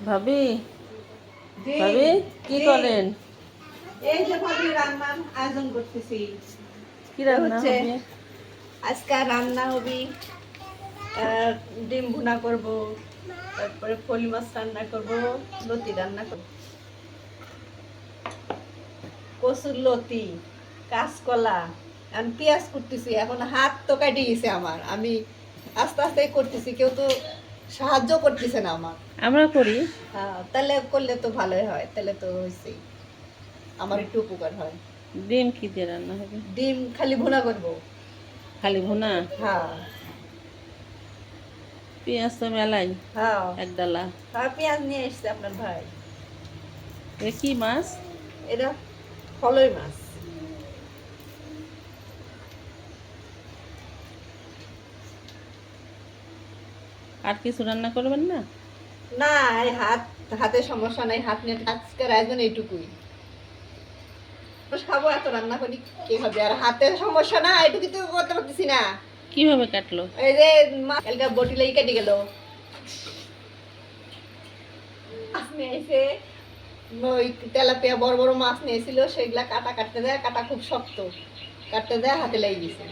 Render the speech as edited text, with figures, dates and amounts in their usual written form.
ভাবি জি ভাবি কি জি করেন? এই যে ভাবি রান্নার আয়োজন করতেছি। কি রান্না হচ্ছে হবে? আজকে রান্না হবে ডিম ভুনা করব, তারপরে ফলি মাছ রান্না করব, লতি রান্না করব, কচুর লতি, কাঁচকলা, আমি পেঁয়াজ কুটতেছি। এখন হাত তো কাটি গেছে আমার, আমি আস্তে আস্তে করতেছি, কেউ তো সাহায্য করতেছে না আমার। আমরা করি। হ্যাঁ, তাহলে করলে তো ভালোই হয়, তাহলে তো হয়েছেই, আমার একটু উপকার হয়। ডিম কি দিয়ে রান্না হবে? ডিম খালি ভুনা করব। খালি ভুনা? হ্যাঁ পেঁয়াজ তো মেলাই, হ্যাঁ এক ডালা। হ্যাঁ, পেঁয়াজ নিয়ে এসছে আপনার ভাই। এ কি মাছ? এটা ফলই মাছ। আর কিছু রান্না করবেন না? না, এই হাতে সমস্যা নাই, হাত নিয়ে আজকের আয়োজন এইটুকুই। খাবো, এত রান্না করি কি হবে, আর হাতের সমস্যা না, এইটুকু তো করতে পারতেছি না। কিভাবে কাটলো? এই যে মাছ কালকে বটিলেই কেটে গেল। মাছ নিয়ে এসে ওই তেলাপিয়া বড় বড় মাছ নিয়েছিল, সেগুলা কাটা কাটতে দেয়, কাটা খুব শক্ত, কাটতে দেয় হাতে লেগে গেছে।